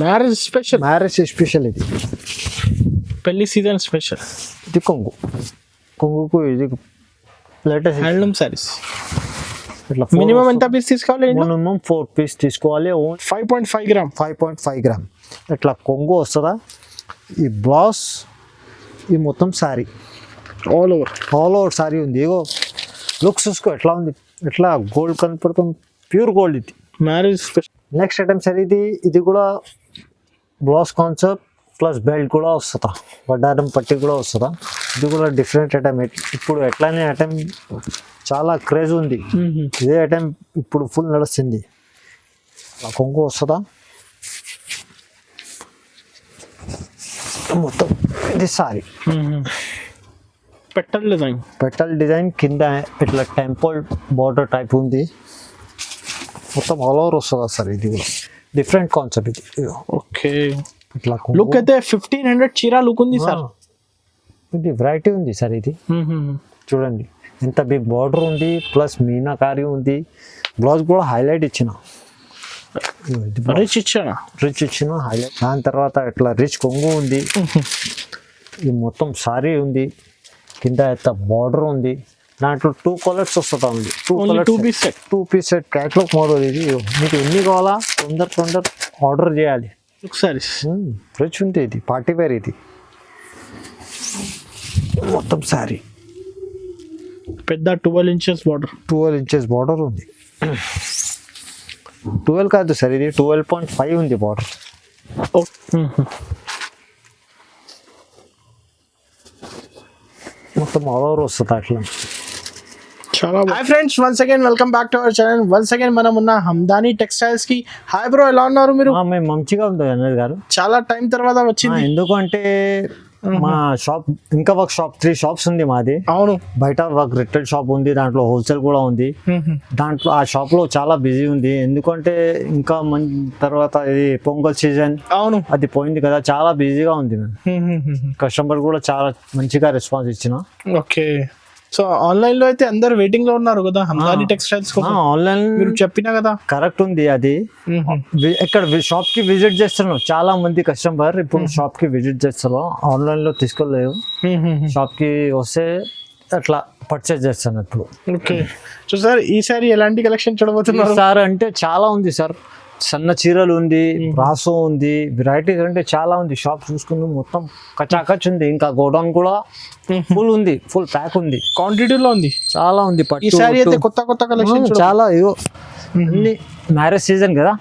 Marriage special ఇది. పెళ్లి season special. ఇది కొంగుకు ఇది లేటెస్ట్ హ్యాండ్లూమ్ సారీస్. ఇట్లా మినిమం ఎంత పీస్ తీసుకోవాలి? మినిమం 4 పీస్ తీసుకోవాలి. 5.5 గ్రామ్. 5.5 గ్రామ్ ఇట్లా కొంగు వస్తుందా. ఈ బ్లౌజ్ ఈ మొత్తం శారీ ఆల్ ఓవర్ శారీ ఉంది. ఇగో లుక్స్ చూసుకో ఎట్లా ఉంది, ఎట్లా గోల్డ్ కనపడుతుంది, ప్యూర్ గోల్డ్ ఇది. Marriage special. Next item sir ఇది కూడా బ్లౌజ్ కాన్సెప్ట్ ప్లస్ బెల్ట్ కూడా వస్తుందా, వడ్డారం పట్టి కూడా వస్తుందా. ఇది కూడా డిఫరెంట్ ఐటమ్. ఇప్పుడు ఎట్లానే ఐటమ్ చాలా క్రేజ్ ఉంది. ఇదే ఐటమ్ ఇప్పుడు ఫుల్ నడుస్తుంది. కొంగు వస్తుందా మొత్తం. ఇది సారీ పెటల్ డిజైన్ కింద ఇట్లా టెంపుల్ బార్డర్ టైప్ ఉంది. మొత్తం ఆల్ ఓవర్ వస్తుందా సార్. ఇది కూడా డిఫరెంట్ కాన్సెప్ట్ ఇది. ఓకే. ఇట్లా లుక్ అయితే 1500 చీర లుక్ ఉంది సార్. ఇది వెరైటీ ఉంది సార్. ఇది చూడండి ఎంత బిగ్ బార్డర్ ఉంది, ప్లస్ మీనాకారి ఉంది. బ్లౌజ్ కూడా హైలైట్ ఇచ్చిన, రిచ్ ఇచ్చిన హైలైట్. దాని తర్వాత ఇట్లా రిచ్ కొంగు ఉంది. ఇది మొత్తం సారీ ఉంది, కింద ఎంత బార్డర్ ఉంది. దాంట్లో 2 కలర్స్ వస్తుందా ఉంది. 2 పీస్ సెట్ క్యాట్లాగ్ మోడల్ ఇది. మీకు ఎన్ని కావాలా తొందర ఆర్డర్ చేయాలి. రిచ్ ఉంది ఇది, పార్టీ వేర్ ఇది. మొత్తం సారీ పెద్ద 12 ఇంచెస్ బార్డర్ ఉంది. 12 కాదు సార్, ఇది 12.5 ఉంది బార్డర్. మొత్తం ఆల్ ఓవర్ వస్తుంది అట్లా. చాలా hi friends, once again welcome back to our channel. Once again మనం ఉన్న హమ్దాని టెక్స్టైల్స్ కి. హాయ్ బ్రో, ఎలా ఉన్నారు మీరు? మేము మంచిగా ఉంది అన్నది గారు. చాలా టైం తర్వాత వచ్చింది. ఎందుకంటే మా షాప్ ఇంకా ఒక 3 షాప్స్ ఉంది మాది. అవును, బయట ఒక రిటైల్ షాప్ ఉంది, దాంట్లో హోల్సేల్ కూడా ఉంది. దాంట్లో ఆ షాప్ లో చాలా బిజీ ఉంది. ఎందుకంటే ఇంకా తర్వాత ఇది పొంగల్ సీజన్, అవును అది పోయింది కదా, చాలా బిజీగా ఉంది. కస్టమర్ కూడా చాలా మంచిగా రెస్పాన్స్ ఇచ్చిన. ఓకే. సో ఆన్లైన్ లో అయితే అందరు వెయిటింగ్ లో ఉన్నారు కదా హమ్దాని టెక్స్టైల్స్ కోసం. ఆన్లైన్ మీరు చెప్పినా కదా, కరెక్ట్ ఉంది. అది ఇక్కడ షాప్ కి విజిట్ చేస్తున్నాం, చాలా మంది కస్టమర్ ఇప్పుడు షాప్ కి విజిట్ చేస్తారు. ఆన్లైన్ లో తీసుకోలేవు, షాప్ కి వస్తే అట్లా పర్చేస్ చేస్తాను ఇప్పుడు. ఓకే. సో సార్ ఈసారి ఎలాంటి కలెక్షన్ చూడబోతున్నారు సార్? అంటే చాలా ఉంది సార్. సన్న చీరలు ఉంది, బ్రాసో ఉంది, వెరైటీస్ అంటే చాలా ఉంది. షాప్ చూసుకుంది మొత్తం కచాకచ్ ఉంది. ఇంకా గోడౌన్ కూడా ఫుల్ ఉంది, ఫుల్ ప్యాక్ ఉంది, క్వాంటిటీలో ఉంది, చాలా ఉంది. కొత్త కలెక్షన్ చాలా. అన్ని మ్యారేజ్ సీజన్ కదా,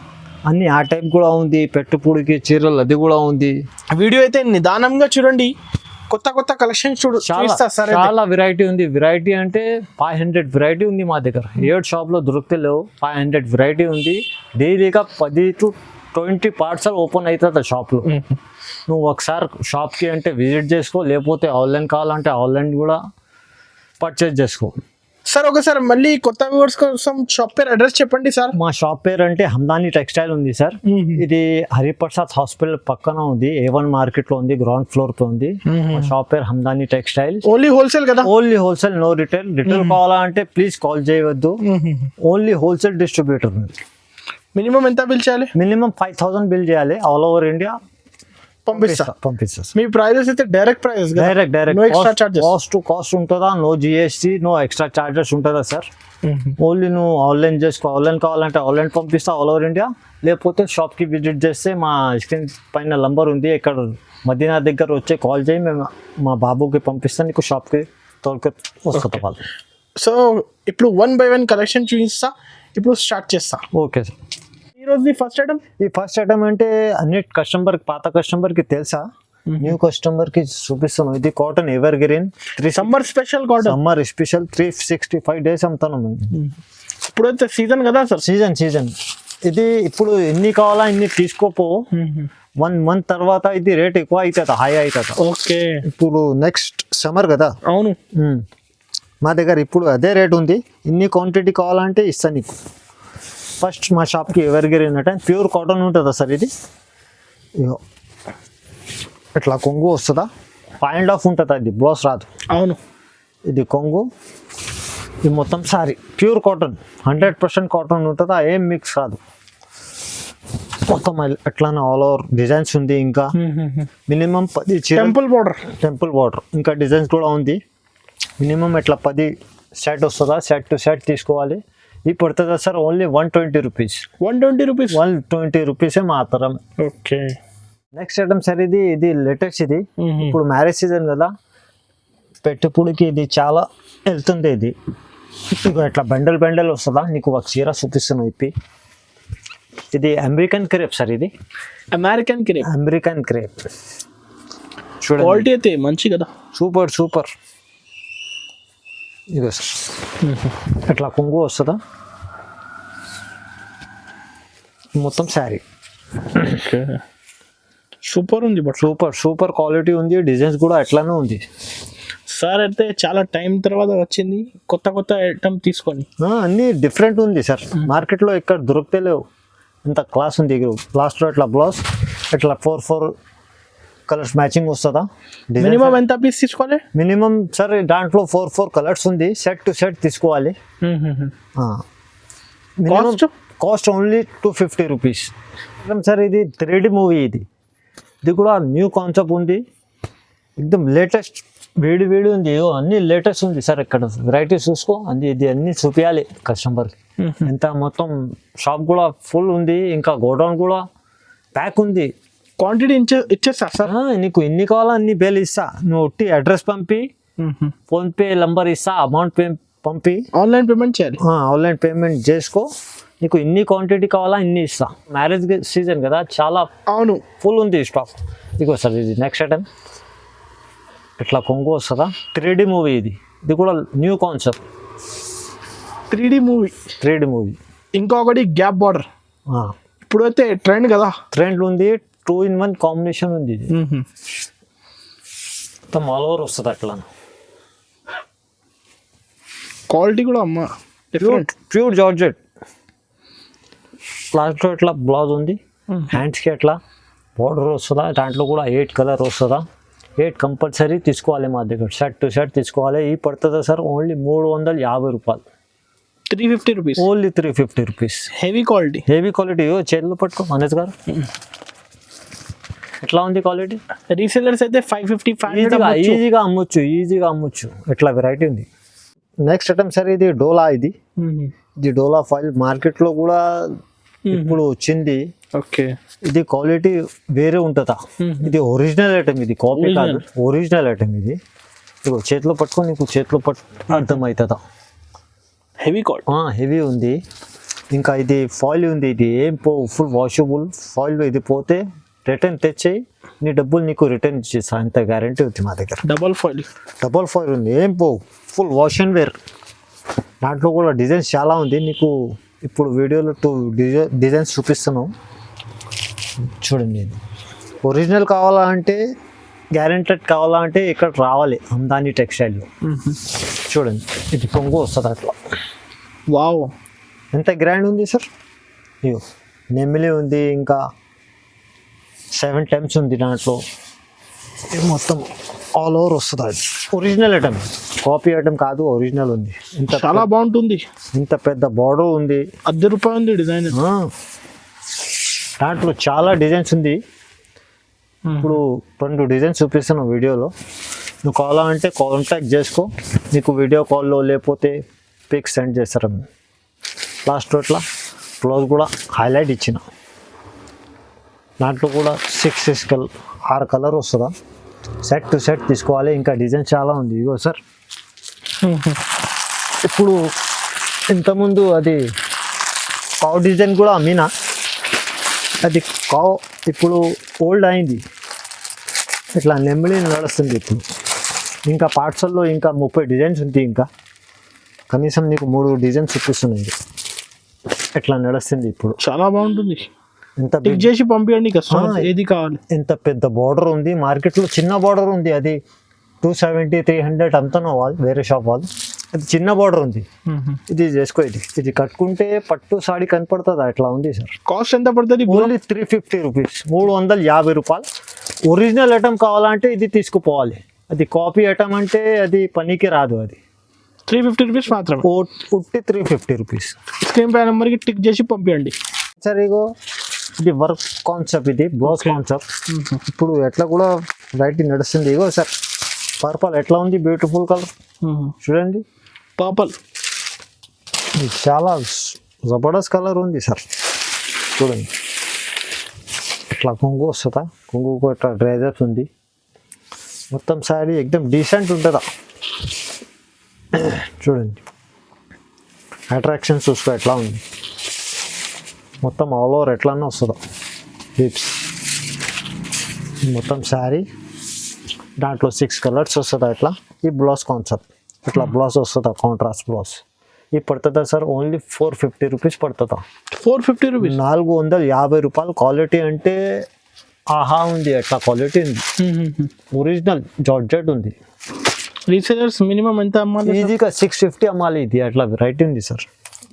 అన్ని ఆ టైప్ కూడా ఉంది. పెట్టుపుడికి చీరలు అది కూడా ఉంది. వీడియో అయితే నిదానంగా చూడండి, కొత్త కలెక్షన్ చాలా వెరైటీ ఉంది. వెరైటీ అంటే 500 వెరైటీ ఉంది మా దగ్గర. 7 షాప్ లో దొరికితే లేవు, 500 వెరైటీ ఉంది. డైలీగా 10 to 20 పార్సల్ ఓపెన్ అవుతుంది షాప్ లో. నువ్వు ఒకసారి షాప్ కి అంటే విజిట్ చేసుకో, లేకపోతే ఆన్లైన్ కావాలంటే ఆన్లైన్ కూడా పర్చేజ్ చేసుకో. సార్ ఒకసారి మళ్ళీ కొత్త వ్యూవర్స్ కోసం షాప్ పేరు అడ్రస్ చెప్పండి సార్. మా షాప్ పేరు అంటే హమ్దాని టెక్స్టైల్ ఉంది సార్. ఇది హరిప్రసాద్ హాస్పిటల్ పక్కన ఉంది, A1 మార్కెట్ లో ఉంది, గ్రౌండ్ ఫ్లోర్ తో ఉంది. మా షాప్ పేరు హమ్దాని టెక్స్టైల్. ఓన్లీ హోల్సేల్ కదా? Only wholesale, no retail. Retail కావాలంటే ప్లీజ్ కాల్ చేయవద్దు, ఓన్లీ హోల్సేల్ డిస్ట్రిబ్యూటర్. మినిమం ఎంత బిల్ చేయాలి? మినిమం 5000 బిల్ చేయాలి. ఆల్ ఓవర్ ఇండియా పంపిస్తా. మీ ప్రైజెస్ అయితే డైరెక్ట్ ప్రైస్, డైరెక్ట్ కాస్ట్ ఉంటుందా? No GST, no extra charges ఉంటుందా సార్? ఓన్లీ నువ్వు ఆన్లైన్ చేసుకో. ఆన్లైన్ కావాలంటే ఆన్లైన్ పంపిస్తా ఆల్ ఓవర్ ఇండియా. లేకపోతే షాప్ కి విజిట్ చేస్తే మా స్క్రీన్ పైన నంబర్ ఉంది, ఇక్కడ మదీనా దగ్గర వచ్చే కాల్ చేయి, మేము మా బాబుకి పంపిస్తాను, నీకు షాప్ కి తోలుకు వస్తుంది వాళ్ళు. సో ఇప్పుడు 1 by 1 కలెక్షన్ చూపిస్తా, ఇప్పుడు స్టార్ట్ చేస్తా. Okay sir. ఈ ఫస్ట్ ఐటమ్ అంటే అన్ని కస్టమర్, పాత కస్టమర్ కి తెలుసా, న్యూ కస్టమర్ కి చూపిస్తాను. ఇది cotton ever green, summer special cotton, summer special 365 days అమ్ముతాను మేము. ఇప్పుడు సీజన్ కదా సార్? సీజన్ ఇది. ఇప్పుడు ఎన్ని కావాలా ఇన్ని తీసుకోపో. 1 month తర్వాత ఇది రేట్ ఎక్కువ అవుతుంది, హై అవుతుంది. ఓకే. ఇప్పుడు నెక్స్ట్ సమ్మర్ కదా. అవును, మా దగ్గర ఇప్పుడు అదే రేట్ ఉంది. ఇన్ని క్వాంటిటీ కావాలంటే ఇస్తాను నీకు. ఫస్ట్ మా షాప్కి ఎవర్ గ్రీన్ అంటే ప్యూర్ కాటన్ ఉంటుందా సార్? ఇది ఇట్లా కొంగు వస్తుందా, 5.5 ఉంటుంది, అది బ్లౌజ్ రాదు. అవును, ఇది కొంగు, ఇది మొత్తం సారీ ప్యూర్ కాటన్, 100% కాటన్ ఉంటుందా, ఏం మిక్స్ రాదు. మొత్తం అట్లానే ఆల్ ఓవర్ డిజైన్స్ ఉంది. ఇంకా మినిమం 10 చీర టెంపుల్ బార్డర్ ఇంకా డిజైన్స్ కూడా ఉంది. మినిమం ఇట్లా 10 సెట్ వస్తుందా, సెట్ టు సెట్ తీసుకోవాలి. ఇది పడుతుందా సార్ ఓన్లీ 120 రూపీస్. 120 రూపీసే మాత్రం. ఓకే. నెక్స్ట్ ఐటమ్ సార్ ఇది లేటెస్ట్. ఇది ఇప్పుడు మ్యారేజ్ సీజన్ కదా, పెట్టుబడికి ఇది చాలా వెళ్తుంది. ఇది ఇట్లా బండల్ వస్తుందా, నీకు ఒక చీర చూపిస్తున్నాను ఇప్పి. ఇది అమెరికన్ క్రేప్ సార్. ఇది అమెరికన్ క్రేప్ చూడండి, క్వాలిటీ అయితే మంచి కదా, సూపర్. ఇదో సార్ ఇట్లా కొంగు వస్తుందా, మొత్తం శారీ సూపర్ ఉంది. బట్ సూపర్ క్వాలిటీ ఉంది. డిజైన్స్ కూడా అట్లానే ఉంది సార్. అయితే చాలా టైం తర్వాత వచ్చింది కొత్త ఐటమ్ తీసుకొని. అన్నీ డిఫరెంట్ ఉంది సార్. మార్కెట్లో ఎక్కడ దొరికితే లేవు. ఇంత క్లాస్ ఉంది. లాస్ట్లో ఇట్లా బ్లౌజ్ ఇట్లా 4 కలర్స్ మ్యాచింగ్ వస్తుందా. మినిమం ఎంత పీస్ తీసుకోవాలి? మినిమం సార్ దాంట్లో 4 కలర్స్ ఉంది. సెట్ టు సెట్ తీసుకోవాలి. Cost only 250 rupees sir. ఇది 3D మూవీ. ఇది కూడా న్యూ కాన్సెప్ట్ ఉంది. ఎక్దమ్ లేటెస్ట్ వేడి ఉంది. అన్ని లేటెస్ట్ ఉంది సార్. ఇక్కడ వెరైటీస్ చూసుకో. ఇది అన్ని చూపించాలి కస్టమర్కి. ఎంత మొత్తం షాప్ కూడా ఫుల్ ఉంది. ఇంకా గోడౌన్ కూడా ప్యాక్ ఉంది. క్వాంటిటీ ఇచ్చేస్తా సార్. నీకు ఎన్ని కావాలో అన్ని బిల్ ఇస్తా. నువ్వు ఒట్టి అడ్రస్ పంపి, ఫోన్పే నంబర్ ఇస్తా, అమౌంట్ పంపి ఆన్లైన్ పేమెంట్ చేయాలి. ఆన్లైన్ పేమెంట్ చేసుకో. నీకు ఎన్ని క్వాంటిటీ కావాలా ఇన్ని ఇస్తా. మ్యారేజ్ సీజన్ కదా, చాలా ఫుల్ ఉంది స్టాక్. ఇదిగో సార్ ఇది నెక్స్ట్ ఐటమ్. ఇట్లా కొంగు వస్తుందా, 3D మూవీ. ఇది కూడా న్యూ కాన్సెప్ట్. 3D movie. ఇంకొకటి గ్యాప్ బార్డర్. ఇప్పుడైతే ట్రెండ్ ఉంది. 2-in-1 కాంబినేషన్ ఉంది. ఇది మొత్తం ఆల్ ఓవర్ వస్తుంది. అట్లా క్వాలిటీ కూడా ప్యూర్ జార్జెట్. లాస్ట్లో ఇట్లా బ్లౌజ్ ఉంది. హ్యాండ్స్కి ఎట్లా బార్డర్ వస్తుందా. దాంట్లో కూడా 8 కలర్ వస్తుందా. 8 కంపల్సరీ తీసుకోవాలి మా దగ్గర. షర్ట్ టు షర్ట్ తీసుకోవాలి. ఈ పడుతుందా సార్ ఓన్లీ 350 రూపాయలు. 350 rupees only 350 rupees. Heavy quality. చేతులు పట్టుకో మనోజ్ గారు. ఎట్లా ఉంది క్వాలిటీ? రీసెల్లర్స్ అయితే 550 ఈజీగా అమ్మొచ్చు. ఎట్లా వెరైటీ ఉంది. నెక్స్ట్ ఐటమ్ సార్ ఇది డోలా. ఇది డోలా ఫాయిల్ మార్కెట్లో కూడా ఇప్పుడు వచ్చింది. ఓకే. ఇది క్వాలిటీ వేరే ఉంటుందా. ఇది ఒరిజినల్ ఐటమ్. ఇది కాపీ కాదు, ఒరిజినల్ ఐటమ్. ఇది ఇదిగో చేతిలో పట్టుకొని నీకు అర్థమవుతుందా. హెవీ ఉంది. ఇంకా ఇది ఫాయిల్ ఉంది. ఇది ఏం ఫుల్ వాషబుల్ ఫాయిల్. ఇది పోతే రిటర్న్ తెచ్చేయి, నీ డబ్బులు నీకు రిటర్న్ ఇచ్చేస్తా. అంత గ్యారంటీ ఉంది మా దగ్గర. డబల్ ఫాయిల్ ఉంది. ఏం ఫుల్ వాష్ అండ్ వేర్. దాంట్లో కూడా డిజైన్స్ చాలా ఉంది. నీకు ఇప్పుడు వీడియోలో 2 డిజైన్స్ చూపిస్తున్నాం చూడండి. ఇది ఒరిజినల్ కావాలంటే, గ్యారెంటెడ్ కావాలంటే ఇక్కడ రావాలి హమ్దాని టెక్స్టైల్లో. చూడండి ఇది కొంగు వస్తుంది అట్లా. వావ్, ఎంత గ్రాండ్ ఉంది సార్. ఇయో నెమిలి ఉంది. ఇంకా 7 టైమ్స్ ఉంది దాంట్లో. ఇది మొత్తం ఆల్ ఓవర్ వస్తుంది. అది ఒరిజినల్ ఐటమ్, కాపీ ఐటమ్ కాదు, ఒరిజినల్ ఉంది. ఇంత చాలా బాగుంటుంది. ఇంత పెద్ద బార్డర్ ఉంది. ₹10 ఉంది డిజైన్. దాంట్లో చాలా డిజైన్స్ ఉంది. ఇప్పుడు 2 డిజైన్స్ చూపిస్తాను వీడియోలో. నువ్వు కావాలంటే కాంటాక్ట్ చేసుకో. నీకు వీడియో కాల్లో లేకపోతే పిక్స్ సెండ్ చేస్తారు. లాస్ట్లో ఇట్లా బ్లౌజ్ కూడా హైలైట్ ఇచ్చిన. దాంట్లో కూడా 6 కలర్ వస్తుందా. సెట్ టు సెట్ తీసుకోవాలి. ఇంకా డిజైన్ చాలా ఉంది. ఇగో సార్ ఇప్పుడు ఇంతకుముందు అది కావ్ డిజైన్ కూడా అమ్మినా. అది కావ్ ఇప్పుడు ఓల్డ్ అయింది. ఇట్లా నెమ్మడి నడుస్తుంది ఇప్పుడు. ఇంకా పార్సల్లో ఇంకా 30 డిజైన్స్ ఉంది. ఇంకా కనీసం నీకు 3 డిజైన్స్ చూపిస్తున్నాయి. ఇట్లా నడుస్తుంది ఇప్పుడు. చాలా బాగుంటుంది. ఎంత టిక్ చేసి పంపించండి కస్టమర్ ఏది కావాలి. ఎంత పెద్ద బార్డర్ ఉంది. మార్కెట్లో చిన్న బార్డర్ ఉంది. అది 270-300 అమ్ముతున్న వాళ్ళు వేరే షాప్ వాళ్ళు. అది చిన్న బార్డర్ ఉంది. ఇది చేసుకో. ఇది కట్టుకుంటే పట్టు సాడీ కనపడుతుంది. అట్లా ఉంది సార్. కాస్ట్ ఎంత పడుతుంది? Only 350 rupees. 350 రూపాయలు. ఒరిజినల్ ఐటమ్ కావాలంటే ఇది తీసుకుపోవాలి. అది కాపీ ఐటమ్ అంటే అది పనికి రాదు. అది 350 రూపీస్ మాత్రం. ఉట్టి 350 రూపీస్. స్క్రీన్ పై నెంబర్కి టిక్ చేసి పంపించండి సార్. ఇగో ఇది వర్క్ కాన్సెప్ట్, ఇది బ్లౌజ్ కాన్సెప్ట్. ఇప్పుడు ఎట్లా కూడా వెరైటీ నడుస్తుంది. ఇగో సార్ పర్పల్ ఎట్లా ఉంది, బ్యూటిఫుల్ కలర్ చూడండి. పర్పల్ ఇది చాలా జబర్దస్త్ కలర్ ఉంది సార్, చూడండి. ఇట్లా కొంగు వస్తుందా, కొంగుకు ఇట్లా డ్రైజర్స్ ఉంది. మొత్తం శారీ ఎక్దమ్ డీసెంట్ ఉంటుందా చూడండి. అట్రాక్షన్ చూసుకో ఎట్లా ఉంది, మొత్తం ఆల్ ఓవర్ ఎట్లానే వస్తుందా లిప్స్. మొత్తం శారీ దాంట్లో 6 కలర్స్ వస్తుందా ఇట్లా. ఈ బ్లౌజ్ కాన్సెప్ట్ ఇట్లా బ్లౌజ్ వస్తుందా, కాంట్రాస్ట్ బ్లౌజ్. ఇది పడుతుందా సార్ ఓన్లీ 450 రూపీస్ పడుతుందా. 450 రూపీస్, 450 రూపాయలు. క్వాలిటీ అంటే ఆహా ఉంది, అట్లా క్వాలిటీ ఉంది. ఒరిజినల్ జార్జెట్ ఉంది. రీసేలర్స్ మినిమం ఎంత అమ్మాలి? ఈజీగా 650 అమ్మాలి. ఇది అట్లా వెరైటీ ఉంది సార్.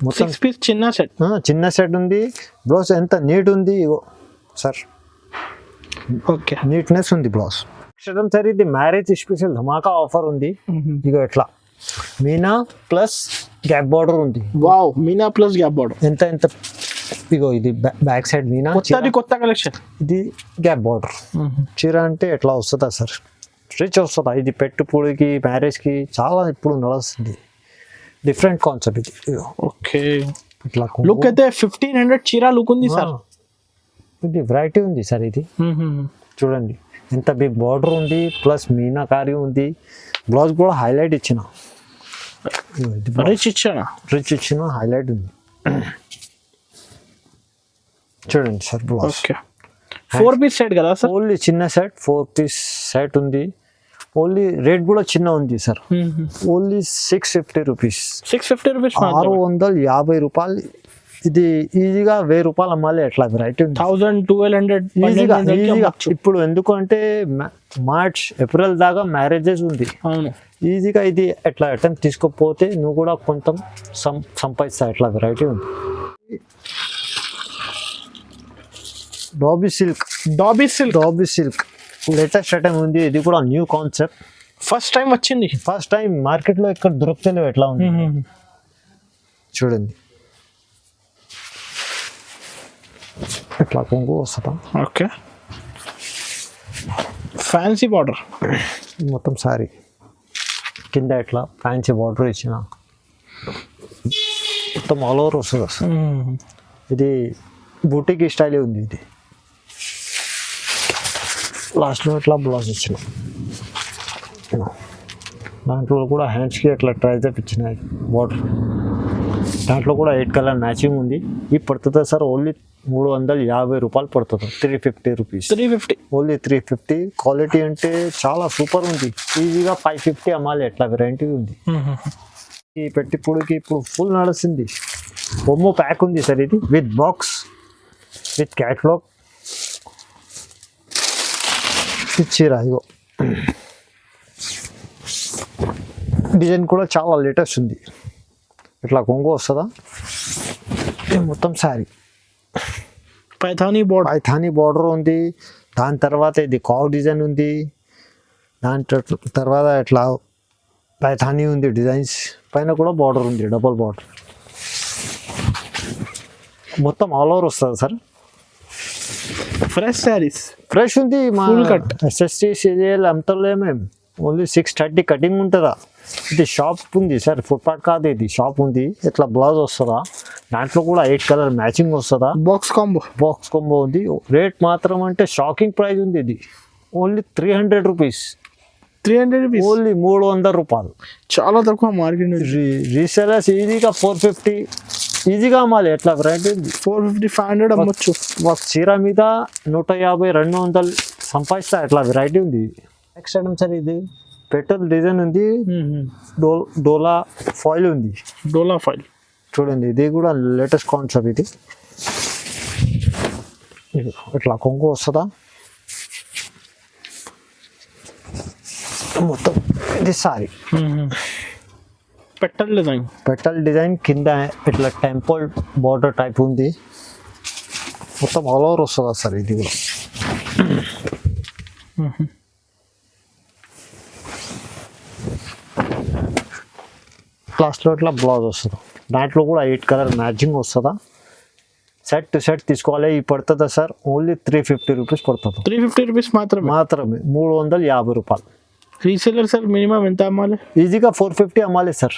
మొత్తం 6 పీస్ చిన్న సెట్, చిన్న సెట్ ఉంది. బ్లౌజ్ ఎంత నీట్ ఉంది ఇగో సార్, ఓకే నీట్నెస్ ఉంది బ్లౌజ్. సార్ ఇది మ్యారేజ్ స్పెషల్ ధమాకా ఆఫర్ ఉంది. ఇగో ఎట్లా మీనా ప్లస్ గ్యాప్ బార్డర్ ఉంది. Wow, Meena plus gap border. ఎంత ఇగో ఇది బ్యాక్ సైడ్ మీనా, కొత్త కలెక్షన్. ఇది గ్యాప్ బార్డర్. చీర అంటే ఎట్లా వస్తుందా సార్, రిచ్ వస్తుందా. ఇది పెట్టుబడికి మ్యారేజ్కి చాలా ఇప్పుడు నడుస్తుంది. డిఫరెంట్ కాన్సెప్ట్ ఇది. ఓకే, ఇట్లా లుక్ అయితే 1500 చీర లుక్ ఉంది సార్. ఇది వెరైటీ ఉంది సార్. ఇది చూడండి ఎంత బిగ్ బార్డర్ ఉంది, ప్లస్ మీనాకారి ఉంది. బ్లౌజ్ కూడా హైలైట్ ఇచ్చిన, రిచ్ ఇచ్చానా, రిచ్ ఇచ్చిన హైలైట్ ఉంది. చూడండి sir blouse. Okay 4 piece set కదా సార్. ఓన్లీ చిన్న సెట్ 4 పీస్ సెట్ ఉంది. ఓన్లీ రేట్ కూడా చిన్న ఉంది సార్. Only 650 rupees. 650 రూపీస్, 650 రూపాయలు. ఇది ఈజీగా 1000 రూపాయలు అమ్మాలి. ఎట్లా వెరైటీ ఉంది. 1200 ఈజీగా. ఇప్పుడు ఎందుకంటే మార్చ్ ఏప్రిల్ దాకా మ్యారేజెస్ ఉంది. అవును, ఈజీగా ఇది ఎట్లా అటెంప్ట్ తీసుకోకపోతే నువ్వు కూడా కొంచెం సంపాదిస్తా. ఎట్లా వెరైటీ ఉంది. డాబీ సిల్క్ లేటెస్ట్ ఐటమ్ ఉంది. ఇది కూడా న్యూ కాన్సెప్ట్, ఫస్ట్ టైం వచ్చింది. ఫస్ట్ టైం మార్కెట్లో ఇక్కడ దొరుకుతలేవు. ఎట్లా ఉంది చూడండి. ఎట్లా కొంగు వస్తుందా. ఓకే, ఫ్యాన్సీ బార్డర్ మొత్తం సారీ కింద ఎట్లా ఫ్యాన్సీ బార్డర్ ఇచ్చిన, మొత్తం ఆల్ ఓవర్ వస్తుంది సార్. ఇది బూటీకి స్టైల్ ఉంది. ఇది లాస్ట్లో ఇట్లా బ్లౌజ్ ఇచ్చిన, దాంట్లో కూడా హ్యాండ్స్కి అట్లా ట్రైజప్ ఇచ్చినాయి బార్డర్. దాంట్లో కూడా 8 కలర్ మ్యాచింగ్ ఉంది. ఇది పడుతుంది సార్ ఓన్లీ 350 రూపాయలు పడుతుంది. 350 రూపీస్. 350, ఓన్లీ 350. క్వాలిటీ అంటే చాలా సూపర్ ఉంది. ఈజీగా 550 అమ్మాలి. ఎట్లా వెరైటీ ఉంది. ఈ పెట్టిప్పుడుకి ఇప్పుడు ఫుల్ నడుస్తుంది. బొమ్మ ప్యాక్ ఉంది సార్. ఇది విత్ బాక్స్, విత్ క్యాట్లాగ్. ఇచ్చిరా ఇగో డిజైన్ కూడా చాలా లేటెస్ట్ ఉంది. ఇట్లా కొంగు వస్తుందా. మొత్తం శారీ పైథానీ బార్డర్ ఉంది. దాని తర్వాత ఇది కావ్ డిజైన్ ఉంది. దాని తర్వాత ఇట్లా పైథానీ ఉంది డిజైన్స్. పైన కూడా బార్డర్ ఉంది, డబుల్ బార్డర్. మొత్తం ఆల్ ఓవర్ వస్తుంది సార్. ఫ్రెష్ శారీస్, ఫ్రెష్ ఉంది. మా ఫుల్ కట్ ఎస్ఎస్టీ సీరియల్ అమ్ముతలేమే. ఓన్లీ 630 కటింగ్ ఉంటుందా. ఇది షాప్ ఉంది సార్, ఫుట్పాత్ కాదు. ఇది షాప్ ఉంది. ఇట్లా బ్లౌజ్ వస్తుందా. దాంట్లో కూడా 8 కలర్ మ్యాచింగ్ వస్తుందా. బాక్స్ కాంబో ఉంది. రేట్ మాత్రం అంటే షాకింగ్ ప్రైస్ ఉంది. ఇది ఓన్లీ 300 రూపీస్. 300 రూపీస్, ఓన్లీ 300 రూపాయలు. చాలా తక్కువ మార్కెట్. రీసెలర్స్ ఈజీగా 450 ఈజీగా అమ్మాలి. ఎట్లా వెరైటీ ఉంది. 450, 500 అమ్మొచ్చు. ఒక చీర మీద 150, 200 సంపాదిస్తా. ఎట్లా వెరైటీ ఉంది. నెక్స్ట్ ఐటమ్ సార్ ఇది పెట్రోల్ డిజైన్ ఉంది. డోలా ఫాయిల్ ఉంది. చూడండి ఇది కూడా లేటెస్ట్ కాన్సెప్ట్. ఇది ఇట్లా కొంగు వస్తుందా. మొత్తం ఇది సారీ పెటల్ డిజైన్ కింద ఇట్లా టెంపుల్ బార్డర్ టైప్ ఉంది. మొత్తం ఆల్ ఓవర్ వస్తుందా సార్. ఇది కూడా లాస్ట్లో ఇట్లా బ్లౌజ్ వస్తుంది. దాంట్లో కూడా 8 కలర్ మ్యాచింగ్ వస్తుందా. సెట్ టు సెట్ తీసుకోవాలి. ఈ పడుతుందా సార్ ఓన్లీ 350 రూపీస్ పడుతుంది 350 రూపీస్ మాత్రమే. మాత్రమే. 350 రూపాయలు. రీసెల్లర్ సార్ మినిమం ఎంత అమ్మాలి? ఈజీగా 450 అమ్మాలి సార్.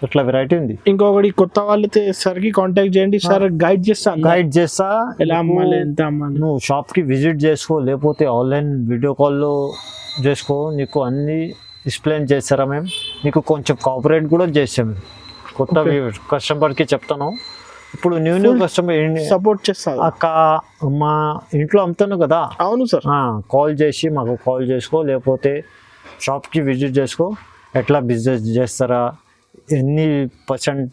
అట్లా వెరైటీ ఉంది. ఇంకొకటి కొత్త వాళ్ళైతే సార్కి కాంటాక్ట్ చేయండి, సార్ గైడ్ చేస్తాను, గైడ్ చేస్తా. ఎలా అమ్మాలి, ఎంత అమ్మాలి. నువ్వు షాప్కి విజిట్ చేసుకో, లేకపోతే ఆన్లైన్ వీడియో కాల్లో చేసుకో, నీకు అన్నీ ఎక్స్ప్లెయిన్ చేస్తారా మేము. నీకు కొంచెం కోఆపరేట్ కూడా చేస్తాం. కొత్త కస్టమర్కి చెప్తాను. ఇప్పుడు న్యూ కస్టమర్ సపోర్ట్ చేస్తాను. అక్క మా ఇంట్లో అమ్ముతాను కదా, అవును సార్, కాల్ చేసి మాకు కాల్ చేసుకో, లేకపోతే షాప్కి విజిట్ చేసుకో. ఎట్లా బిజినెస్ చేస్తారా, ఎన్ని పర్సెంట్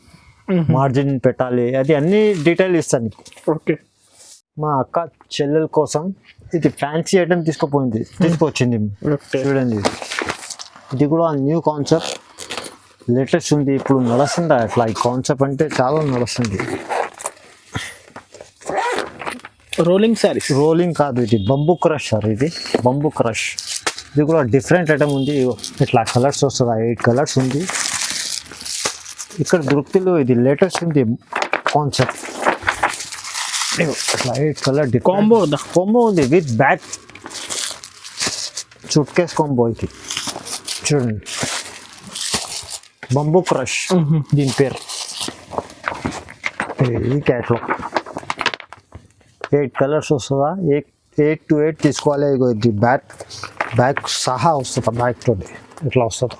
మార్జిన్ పెట్టాలి, అది అన్ని డీటెయిల్ ఇస్తాను నీకు. ఓకే. మా అక్క చెల్లెల కోసం ఇది ఫ్యాన్సీ ఐటమ్ తీసుకొచ్చింది. చూడండి, ఇది కూడా న్యూ కాన్సెప్ట్, లేటెస్ట్ ఉంది. ఇప్పుడు నడుస్తుంది అట్లా. ఈ కాన్సెప్ట్ అంటే చాలా నడుస్తుంది. రోలింగ్ సారీస్. రోలింగ్ కాదు, ఇది బంబూ క్రష్ సార్. ఇది బంబూ క్రష్. ఇది కూడా డిఫరెంట్ ఐటమ్ ఉంది. ఇట్లా కలర్స్ వస్తుంది, 8 కలర్స్ ఉంది. ఇక్కడ దొరుకుతుంది. ఇది లేటెస్ట్ ఉంది కాన్సెప్ట్. ఇట్లా 8 కలర్ కాంబో ఉంది with back suit case combo. ఇది చూడండి, బంబూ క్రష్ దీని పేరు. ఈ క్యాట్లాగ్ 8 కలర్స్ వస్తుందా, 8 to 8 తీసుకోవాలి. ఇది బ్యాక్ సహా వస్తుందా, బ్యాక్తో ఇట్లా వస్తుందా.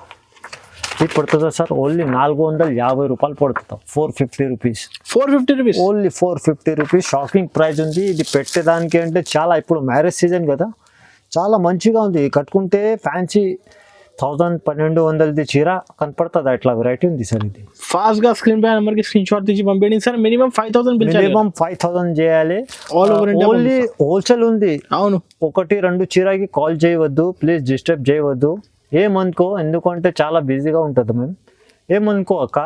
ఇది పడుతుందా సార్ ఓన్లీ 450 రూపాయలు పడుతుందా. 450 rupees. 450 rupees only 450 rupees. Shocking price ఉంది. ఇది పెట్టేదానికి అంటే చాలా, ఇప్పుడు మ్యారేజ్ సీజన్ కదా, చాలా మంచిగా ఉంది. కట్టుకుంటే ఫ్యాన్సీ 1200 చీర కనపడుతుంది. అట్లా వెరైటీ ఉంది సార్. ఇది ఫాస్ట్ గా స్క్రీన్ పై నెంబర్ కి స్క్రీన్ షాట్ తీసి పంపించండి సార్. మినిమం 5000 చేయాలి. ఓన్లీ హోల్సేల్ ఉంది. అవును, 1-2 చీరకి కాల్ చేయవద్దు ప్లీజ్, డిస్టర్బ్ చేయవద్దు. ఏమనుకో, ఎందుకంటే చాలా బిజీగా ఉంటుంది మేము. ఏమనుకో అక్క,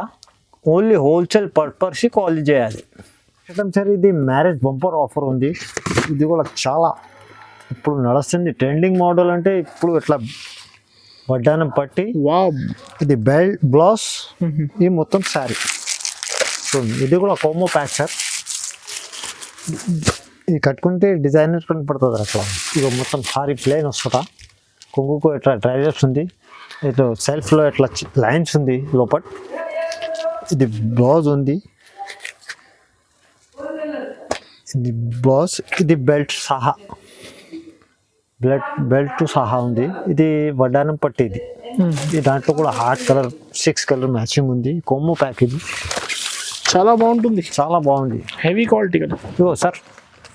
ఓన్లీ హోల్సేల్ పర్పస్ కాల్ చేయాలి. సార్ ఇది మ్యారేజ్ బంపర్ ఆఫర్ ఉంది. ఇది కూడా చాలా ఇప్పుడు నడుస్తుంది. ట్రెండింగ్ మోడల్ అంటే ఇప్పుడు ఇట్లా వడ్డానం పట్టి, ఇది బెల్ట్ బ్లౌజ్, ఇది మొత్తం శారీ. ఇది కూడా కోమో ప్యాక్ సార్. ఇది కట్టుకుంటే డిజైనర్ కనపడుతుంది అట్లా. ఇది మొత్తం సారీ ప్లేన్ వస్తుందా, కొంగుకు ఇట్లా ట్రైజర్స్ ఉంది. ఇటు సెల్ఫ్లో ఇట్లా లైన్స్ ఉంది లోపల. ఇది బ్లౌజ్ ఉంది, ఇది బ్లౌజ్, ఇది బెల్ట్ సహా, బెల్ట్ సహా ఉంది. ఇది వడ్డానం పట్టి. ఇది దాంట్లో కూడా హార్ట్ కలర్ 6 కలర్ మ్యాచింగ్ ఉంది. కొమ్ము ప్యాక్. ఇది చాలా బాగుంటుంది, చాలా బాగుంది. హెవీ క్వాలిటీ కదా. ఇగో సార్,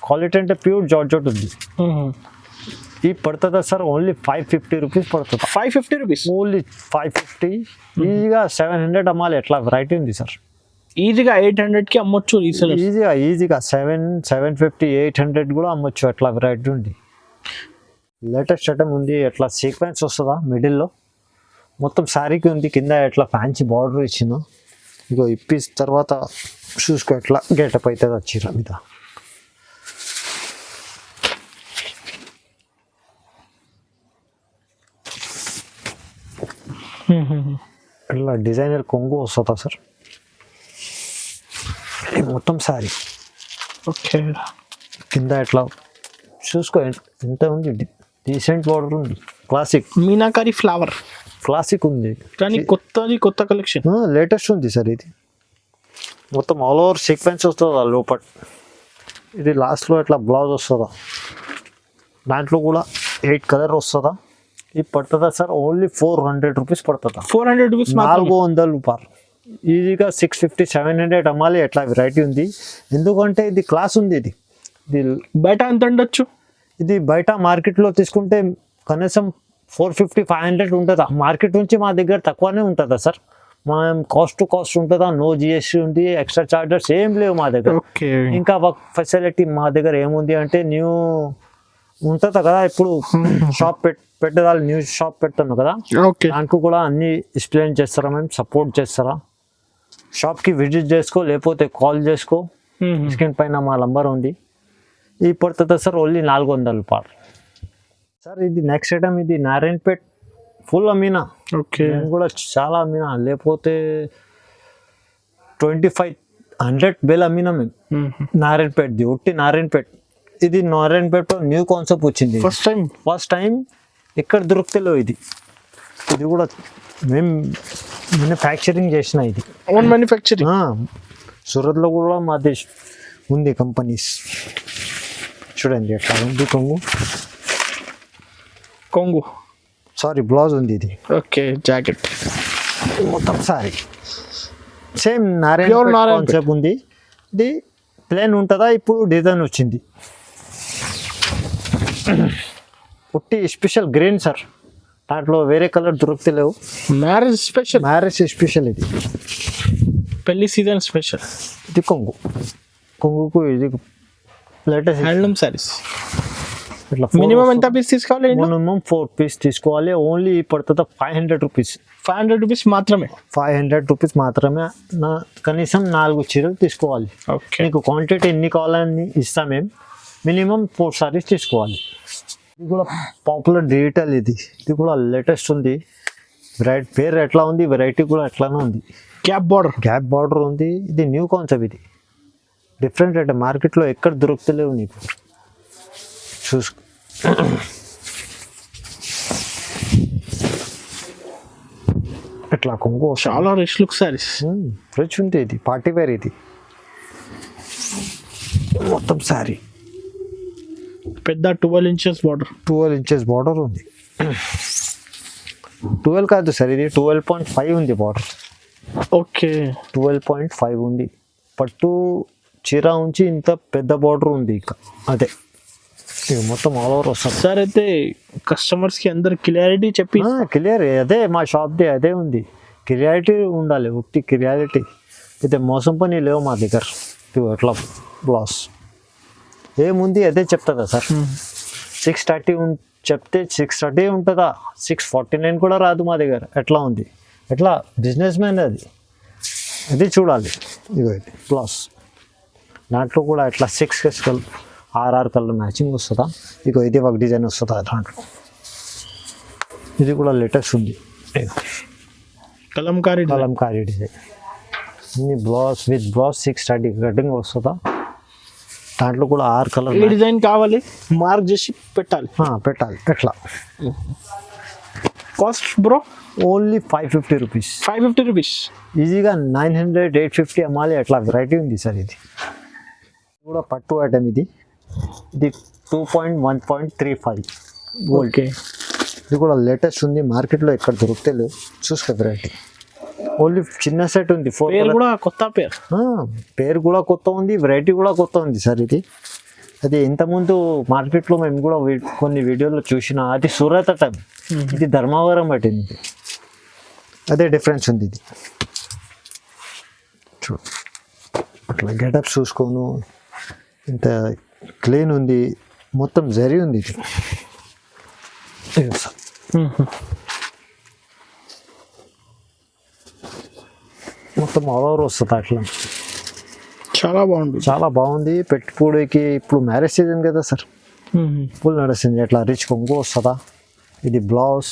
క్వాలిటీ అంటే ప్యూర్ జార్జెట్ ఉంది. ఈ పడుతుందా సార్ ఓన్లీ 550 రూపీస్ పడుతుంది. 550 రూపీస్ ఓన్లీ 550. ఈజీగా 700 అమ్మాలి. ఎట్లా వెరైటీ ఉంది సార్. ఈజీగా 800కి అమ్మొచ్చు. ఈజీగా 750 800 కూడా అమ్మొచ్చు. అట్లా వెరైటీ ఉంది. లేటెస్ట్ ఐటమ్ ఉంది. ఎట్లా సీక్వెన్స్ వస్తుందా మిడిల్లో, మొత్తం శారీకి ఉంది. కింద ఎట్లా ఫ్యాన్సీ బార్డర్ ఇచ్చిందో. ఇగో ఇప్పిస్ తర్వాత చూసుకో ఎట్లా గెటప్ అవుతుంది చీర మీద. ఇట్లా డిజైనర్ కొంగు వస్తుందా సార్. మొత్తం శారీ. ఓకే. కింద ఎట్లా చూసుకో ఎంత ఉంది. డీసెంట్ బార్డర్ ఉంది. క్లాసిక్ మీనాకారి ఫ్లవర్ క్లాసిక్ ఉంది. కానీ కొత్త కలెక్షన్, లేటెస్ట్ ఉంది సార్. ఇది మొత్తం ఆల్ ఓవర్ సీక్వెన్స్ వస్తుందా లోపల. ఇది లాస్ట్లో ఇట్లా బ్లౌజ్ వస్తుందా. దాంట్లో కూడా 8 కలర్ వస్తుందా. ఇది పడుతుందా సార్ ఓన్లీ 400 రూపీస్ పడుతుందా. 400 రూపీస్ 400 రూపాయలు. ఈజీగా 650 700 అమ్మాలి. ఎట్లా వెరైటీ ఉంది. ఎందుకంటే ఇది క్లాస్ ఉంది. ఇది బయట ఎంత ఉండొచ్చు. ఇది బయట మార్కెట్లో తీసుకుంటే కనీసం 450 500 ఉంటుందా. మార్కెట్ నుంచి మా దగ్గర తక్కువనే ఉంటుందా సార్. మనం కాస్ట్ టు కాస్ట్ ఉంటుందా. నో జిఎస్టీ ఉంది, ఎక్స్ట్రా చార్జెస్ ఏం లేవు మా దగ్గర. ఇంకా వర్క్ ఫెసిలిటీ మా దగ్గర ఏముంది అంటే, న్యూ ఉంటుంది కదా, ఇప్పుడు షాప్ పెట్టేదాళ్ళు న్యూ షాప్ పెడతాను కదా, దానికి కూడా అన్ని ఎక్స్ప్లెయిన్ చేస్తారా మేము, సపోర్ట్ చేస్తారా. షాప్కి విజిట్ చేసుకో, లేకపోతే కాల్ చేసుకో. స్క్రీన్ పైన మా నంబర్ ఉంది. ఈ పడుతుంది సార్ ఓన్లీ 400 రూపాయలు సార్. ఇది నెక్స్ట్ ఐటమ్. ఇది నారాయణపేట్ ఫుల్ అమ్మినా. నేను కూడా చాలా అమ్మినా. లేకపోతే 2500 బేల్ అమ్మినా మేము. నారాయణపేటది, ఉట్టి నారాయణపేట. ఇది నారాయణపేటలో న్యూ కాన్సెప్ట్ వచ్చింది. ఫస్ట్ టైం ఎక్కడ దొరుకుతలేవు ఇది. ఇది కూడా మేము మ్యానుఫ్యాక్చరింగ్ చేసిన ఇది. Own manufacturing. సూరత్లో కూడా మాది ఉంది కంపెనీస్. చూడండి ఎట్లా ఉంది కొంగు. సారీ బ్లౌజ్ ఉంది ఇది. ఓకే, జాకెట్ మొత్తం సారీ సేమ్ నారాయణ కాన్సెప్ట్ ఉంది. ఇది ప్లేన్ ఉంటుందా, ఇప్పుడు డిజైన్ వచ్చింది. పుట్టి స్పెషల్ గ్రీన్ సార్, దాంట్లో వేరే కలర్ దొరుకుతలేవు. మ్యారేజ్ స్పెషల్ ఇది. పెళ్లి సీజన్ స్పెషల్. ఇది కొంగుకు ఇది లేటెస్ట్ హ్యాండ్లూమ్ సారీస్. ఇట్లా మినిమం ఎంత పీస్ తీసుకోవాలి? మినిమం 4 పీస్ తీసుకోవాలి. ఓన్లీ పడుతుంది 500 రూపీస్. 500 రూపీస్ మాత్రమే. 500 రూపీస్ మాత్రమే. కనీసం 4 చీరలు తీసుకోవాలి. ఓకే, మీకు క్వాంటిటీ ఎన్ని కావాలని ఇస్తాం మేము. మినిమం 4 సారీస్ తీసుకోవాలి. ఇది కూడా పాపులర్ డిజిటల్. ఇది కూడా లేటెస్ట్ ఉంది. పేరు ఎట్లా ఉంది, వెరైటీ కూడా ఎట్లానే ఉంది. గ్యాప్ బార్డర్ ఉంది. ఇది న్యూ కాన్సెప్ట్. ఇది డిఫరెంట్ అంటే మార్కెట్లో ఎక్కడ దొరుకుతలేవు నీకు. చూసుకో ఇట్లా కొంగు చాలా రిచ్ లుక్ సారీస్. రిచ్ ఉంది. ఇది పార్టీ వేర్. ఇది మొత్తం సారీ పెద్ద 12 ఇంచెస్ బార్డర్. 12 ఇంచెస్ బార్డర్ ఉంది. 12 కాదు సార్, ఇది 12.5 ఉంది బార్డర్. ఓకే, 12.5 ఉంది. పట్టు చీర ఉంచి ఇంత పెద్ద బార్డర్ ఉంది. ఇక అదే ఇక మొత్తం ఆల్ ఓవర్ వస్తుంది సార్. అయితే కస్టమర్స్ కి అందరు క్లియారిటీ చెప్పి క్లియర్. అదే మా షాప్ది అదే ఉంది. క్లియారిటీ ఉండాలి, ఉట్టి క్లియారిటీ. అయితే మోసం పని లేవు మా దగ్గర. ఎట్లా బ్లౌజ్ ఏముంది అదే చెప్తుందా సార్. 630 చెప్తే 630 ఉంటుందా, 649 కూడా రాదు మా దగ్గర. ఎట్లా ఉంది, ఎట్లా బిజినెస్ మ్యాన్ అది చూడాలి. ఇగో ఇది బ్లౌజ్. దాంట్లో కూడా ఎట్లా 6 కలర్ 6 కలర్ మ్యాచింగ్ వస్తుందా. ఇగో ఇది ఒక డిజైన్ వస్తుందా దాంట్లో. ఇది కూడా లేటెస్ట్ ఉంది. కలంకారీ డిజైన్. అన్ని బ్లౌజ్ విత్ బ్లౌజ్ 630 కటింగ్ వస్తుందా. దాంట్లో కూడా 6 కలర్. ఈ డిజైన్ కావాలి మార్క్ చేసి పెట్టాలి. ఎట్లా cost bro? Only 550 rupees. 550 rupees ఈజీగా 900, 850 అమ్మాలి. అట్లా వెరైటీ ఉంది సార్. ఇది కూడా పట్టు ఐటమ్. ఇది 2.1.35 గోల్డ్. ఓకే, ఇది కూడా లేటెస్ట్ ఉంది. మార్కెట్లో ఎక్కడ దొరుకుతలేదు. చూసుకో వెరైటీ. ఓన్లీ చిన్న సెట్ ఉంది. పేరు కూడా కొత్త కొత్త ఉంది. వెరైటీ కూడా కొత్త ఉంది సార్. ఇది అది ఇంతకుముందు మార్కెట్లో మేము కూడా కొన్ని వీడియోలో చూసిన. అది సూరత్ ఐటమ్, ఇది ధర్మవరం ఐటమ్. ఇది అదే డిఫరెన్స్ ఉంది. ఇది చూడు అట్లా గెటప్ చూసుకోను. ఇంత క్లీన్ ఉంది. మొత్తం జరీ ఉంది. ఇది సార్ మొత్తం ఆల్ ఓవర్ వస్తుంది. అట్లా చాలా బాగుంది. పెట్టుకోవడానికి ఇప్పుడు మ్యారేజ్ సీజన్ కదా సార్, ఫుల్ నడుస్తుంది. అట్లా రిచ్ కొంగు వస్తుందా. ఇది బ్లౌజ్.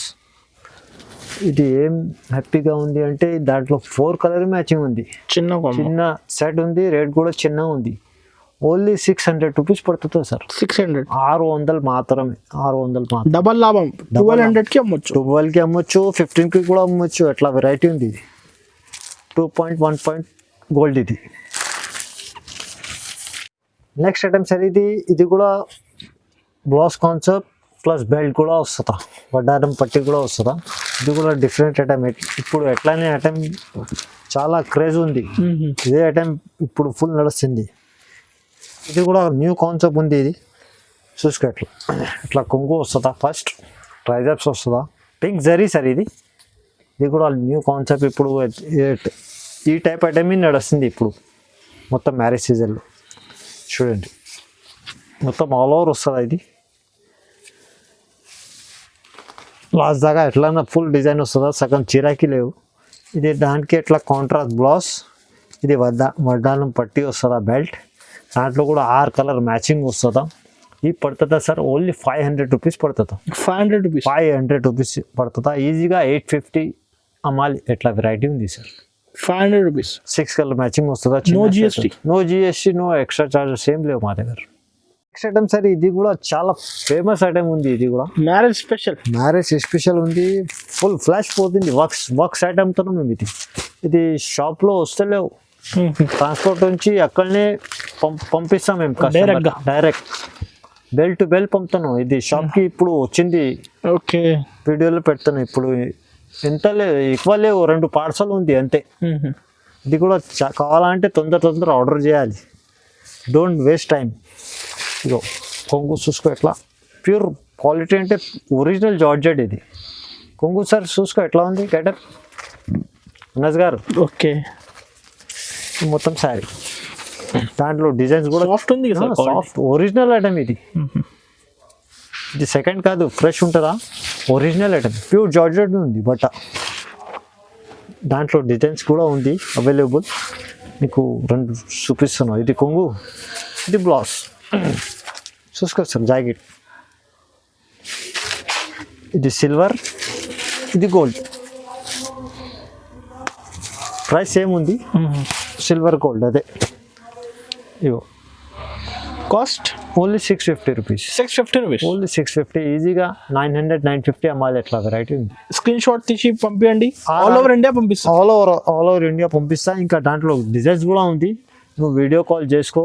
ఇది ఏం హ్యాపీగా ఉంది అంటే దాంట్లో 4 కలర్ మ్యాచింగ్ ఉంది. చిన్న సెట్ ఉంది. రేట్ కూడా చిన్న ఉంది. ఓన్లీ 600 రూపీస్ పడుతుంది సార్. 600, 600 మాత్రమే. 600 మాత్రం. డబల్ లాభం. 1200కి అమ్మొచ్చు, 12కి అమ్మొచ్చు, 15కి కూడా అమ్మొచ్చు. అట్లా వెరైటీ ఉంది. ఇది 2.1 గోల్డ్. ఇది నెక్స్ట్ ఐటమ్ సార్. ఇది కూడా బ్లౌజ్ కాన్సెప్ట్ ప్లస్ బెల్ట్ కూడా వస్తుందా. వడ్డారం పట్టి కూడా వస్తుందా. ఇది కూడా డిఫరెంట్ ఐటమ్. ఇప్పుడు ఎట్లానే ఐటమ్ చాలా క్రేజ్ ఉంది. ఇదే ఐటమ్ ఇప్పుడు ఫుల్ నడుస్తుంది. ఇది కూడా న్యూ కాన్సెప్ట్ ఉంది. ఇది చూసుకో. ఇట్లా కొంగు వస్తుందా. ఫస్ట్ ట్రైజర్స్ వస్తుందా. Pink zari sir. ఇది కూడా న్యూ కాన్సెప్ట్. ఇప్పుడు ఈ టైప్ ఐటమ్ నడుస్తుంది ఇప్పుడు మొత్తం మ్యారేజ్ సీజన్లో. చూడండి మొత్తం ఆల్ ఓవర్ వస్తుందా. ఇది లాస్ట్ దాకా ఎట్లా ఫుల్ డిజైన్ వస్తుందా. సగం చీరాకి లేవు. ఇది దానికి ఎట్లా కాంట్రాస్ట్ బ్లౌజ్. ఇది వడ్డానం పట్టి వస్తుందా. బెల్ట్ దాంట్లో కూడా 6 కలర్ మ్యాచింగ్ వస్తుందా. ఇది పడుతుందా సార్. ఓన్లీ 500 రూపీస్ పడుతుందా. 500 రూపీస్ పడుతుందా. ఈజీగా 850 అమ్మాలి. ఎట్లా వెరైటీ ఉంది సార్. 500 rupees. 6 కలర్ మ్యాచింగ్ వస్తుందా? No GST. No GST, no extra charges ఏం లేవు మా దగ్గర. నెక్స్ట్ ఐటమ్ సరే, ఇది కూడా చాలా ఫేమస్ ఐటమ్ ఉంది. ఇది కూడా Marriage special. మ్యారేజ్ స్పెషల్ ఉంది. ఫుల్ ఫ్లాష్ పోతుంది. వర్క్స్ ఐటమ్తో మేము ఇది షాప్లో వస్తలేవు. ట్రాన్స్పోర్ట్ నుంచి అక్కడనే పంపిస్తాం మేము Direct గా. డైరెక్ట్ బెల్ టు బెల్ పంపుతున్నాం. ఇది షాప్కి ఇప్పుడు వచ్చింది, Okay. వీడియోలో పెడుతున్నాం. ఇప్పుడు ఎంత లేదు, ఎక్కువ లేవు, 2 పార్సల్ ఉంది అంతే. ఇది కూడా కావాలంటే తొందర ఆర్డర్ చేయాలి. Don't waste time. ఇగో కొంగు చూసుకో ఎట్లా ప్యూర్ క్వాలిటీ, అంటే ఒరిజినల్ జార్జెట్ ఇది కొంగు. సార్ చూసుకో ఎట్లా ఉంది గెటప్ అనస్ గారు. Okay. మొత్తం శారీ, దాంట్లో డిజైన్స్ కూడా Soft ఉంది కదా sir. సాఫ్ట్ ఒరిజినల్ ఐటమ్ ఇది. ఇది సెకండ్ కాదు, ఫ్రెష్ ఉంటుందా, ఒరిజినల్ ఐటమ్ ప్యూర్ జార్జెట్ ఉంది బట్ట. దాంట్లో డిజైన్స్ కూడా ఉంది అవైలబుల్. మీకు 2 చూపిస్తున్నాను. ఇది కొంగు, ఇది బ్లౌజ్. చూసుకో సార్ జాకెట్. ఇది సిల్వర్, ఇది గోల్డ్. ప్రైస్ ఏముంది, సిల్వర్ గోల్డ్ అదే. ఇగో Cost only 650 rupees. 650 rupees. Only 650. ఈజీగా 900, 950 అమ్మాలి. ఎట్లా వెరైటీ ఉంది. స్క్రీన్ షాట్ తీసి పంపించండి. ఆల్ ఓవర్ ఇండియా పంపిస్తాం. ఆల్ ఓవర్ ఇండియా పంపిస్తా. ఇంకా దాంట్లో డిజైన్స్ కూడా ఉంది. నువ్వు వీడియో కాల్ చేసుకో,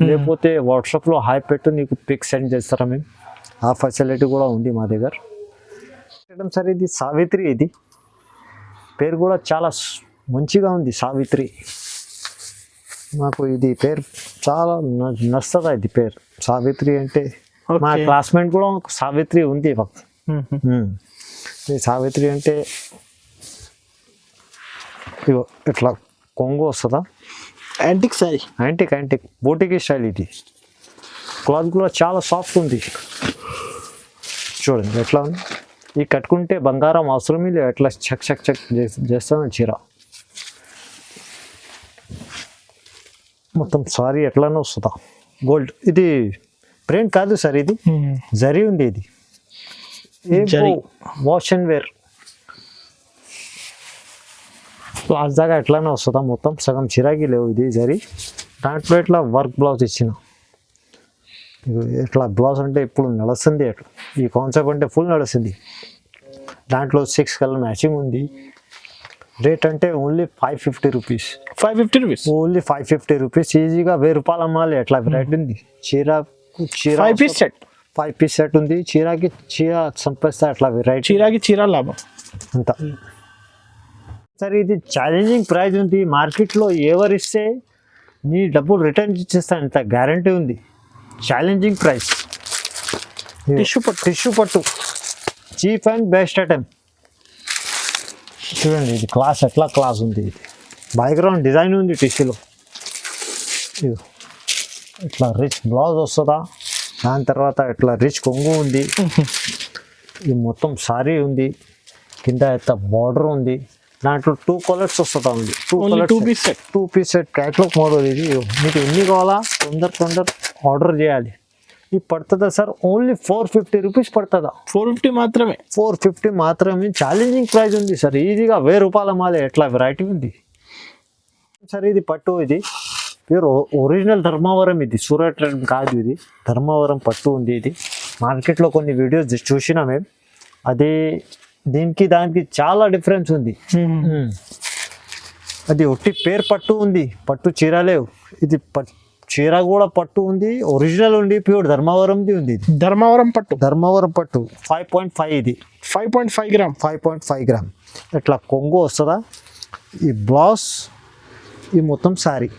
లేకపోతే వాట్సాప్లో హాయ్ పెట్టు, నీకు పిక్ సెండ్ చేస్తారా మేము. ఆ ఫెసిలిటీ కూడా ఉంది మా దగ్గర. సరే, ఇది సావిత్రి. ఇది పేరు కూడా చాలా మంచిగా ఉంది, సావిత్రి. నాకు ఇది పేరు చాలా నచ్చుతుంది. ఇది పేరు సావిత్రి అంటే మా Okay. క్లాస్మేట్ కూడా ఒక సావిత్రి ఉంది. ఈ సావిత్రి అంటే ఇగో ఇట్లా కొంగు వస్తుందా, యాంటిక్ సారీ. యాంటిక్ బోటికి స్టైల్. ఇది క్లాత్ కూడా చాలా సాఫ్ట్ ఉంది. చూడండి ఎట్లా ఉంది. ఇది కట్టుకుంటే బంగారం అవసరమే లేదు. ఎట్లా చక్ చేస్తాను చీర. మొత్తం సారీ ఎట్లానే వస్తుందా, గోల్డ్. ఇది ప్రింట్ కాదు సార్, ఇది జరీ ఉంది. ఇది zari. Wash and wear class దాకా ఎట్లానే వస్తుందా. మొత్తం సగం చిరాకి లేవు. ఇది జరీ. దాంట్లో ఇట్లా వర్క్ బ్లౌజ్ ఇచ్చిన. ఇట్లా బ్లౌజ్ అంటే ఇప్పుడు నడుస్తుంది. అట్లా ఈ కాన్సెప్ట్ అంటే ఫుల్ నడుస్తుంది. దాంట్లో 6 కలర్ మ్యాచింగ్ ఉంది. రేట్ అంటే only 550 rupees. 550 rupees. Only 550 rupees. ఈజీగా 1000 రూపాయలు అమ్మాలి. ఎట్లా వెరైటీ ఉంది. చీర 5 piece set. 5 piece సెట్ ఉంది. చీర సంపేస్తా అట్లా వెరైటీ చీరాకి చీర లాభం. అంతా. సరే, ఇది ఛాలెంజింగ్ ప్రైస్ ఉంది. మార్కెట్లో ఎవరిస్తే నీ డబ్బులు రిటర్న్ ఇచ్చేస్తా, అంత గ్యారంటీ ఉంది. Challenging price. టిష్యూ పట్టు చీప్ అండ్ బెస్ట్ ఐటమ్. చూడండి ఇది క్లాస్ ఎట్లా క్లాస్ ఉంది. ఇది బ్యాక్గ్రౌండ్ డిజైన్ ఉంది టిష్యూలో. ఇది ఇట్లా రిచ్ బ్లౌజ్ వస్తుందా, దాని తర్వాత ఇట్లా రిచ్ కొంగు ఉంది. ఇది మొత్తం సారీ ఉంది. కింద అయితే బార్డర్ ఉంది. దాంట్లో 2 కలర్స్ వస్తుందా ఉంది. 2 piece set. 2 piece set catalogue model. ఇది మీకు ఎన్ని కావాలా తొందర ఆర్డర్ చేయాలి. ఇది పడుతుందా సార్, ఓన్లీ 450 రూపీస్ పడుతుందా. 450 మాత్రమే. 450 మాత్రమే. ఛాలెంజింగ్ ప్రైస్ ఉంది సార్. ఈజీగా 1000 రూపాయల మాలే. ఎట్లా వెరైటీ ఉంది సార్. ఇది పట్టు, ఇది ప్యూర్ ఒరిజినల్ ధర్మవరం. ఇది సూరత్ కాదు, ఇది ధర్మవరం పట్టు ఉంది. ఇది మార్కెట్లో కొన్ని వీడియోస్ చూసినా మేము. అది దానికి చాలా డిఫరెన్స్ ఉంది. అది ఒట్టి పేరు పట్టు ఉంది, పట్టు చీర లేవు. ఇది చీర కూడా పట్టు ఉంది, ఒరిజినల్ ఉంది, ప్యూర్ ధర్మవరంది ఉంది. ఇది ధర్మవరం పట్టు 5.5. ఇది 5.5 గ్రామ్. 5.5 గ్రామ్. ఇట్లా కొంగు వస్తుందా. ఈ బ్లౌజ్, ఈ మొత్తం శారీ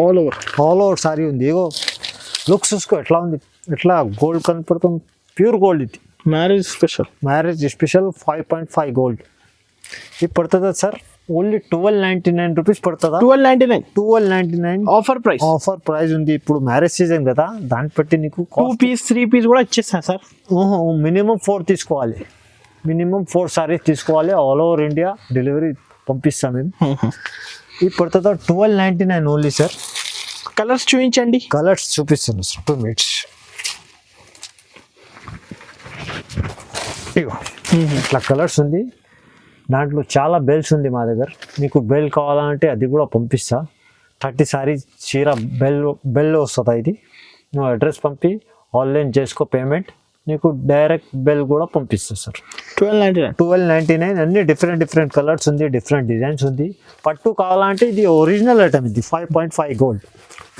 ఆల్ ఓవర్ శారీ ఉంది. ఇగో లుక్స్ చూసుకో ఎట్లా ఉంది. ఎట్లా గోల్డ్ కనపడుతుంది, ప్యూర్ గోల్డ్. ఇది మ్యారేజ్ స్పెషల్ 5.5 గోల్డ్. ఇది పడుతుందా సార్, ఓన్లీ 1299 రూపీస్ పడుతుందా. 1299 ఆఫర్ ప్రైస్ ఉంది. ఇప్పుడు మ్యారేజ్ సీజన్ కదా, దాన్ని బట్టి నీకు 2 piece 3 piece కూడా ఇచ్చేస్తా సార్. మినిమం 4 తీసుకోవాలి. మినిమం 4 సారీస్ తీసుకోవాలి. ఆల్ ఓవర్ ఇండియా డెలివరీ పంపిస్తాం మేము. ఇది పడుతుందా 1299 ఓన్లీ సార్. కలర్స్ చూపించండి. కలర్స్ చూపిస్తాను సార్, 2 minutes. ఇట్లా కలర్స్ ఉంది. దాంట్లో చాలా బెల్స్ ఉంది మా దగ్గర. మీకు బెల్ కావాలంటే అది కూడా పంపిస్తా. 30 సారీ చీర బెల్ వస్తుంది. ఇది నువ్వు అడ్రస్ పంపి ఆన్లైన్ చేసుకో పేమెంట్, నీకు డైరెక్ట్ బెల్ కూడా పంపిస్తా సార్. 1299 అన్ని డిఫరెంట్ కలర్స్ ఉంది, డిఫరెంట్ డిజైన్స్ ఉంది. పట్టు కావాలంటే ఇది ఒరిజినల్ ఐటమ్, ఇది 5.5 గోల్డ్.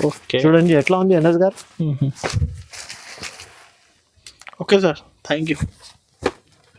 ఓకే చూడండి ఎట్లా ఉంది ఎన్ఎస్ గారు. Okay sir, thank you.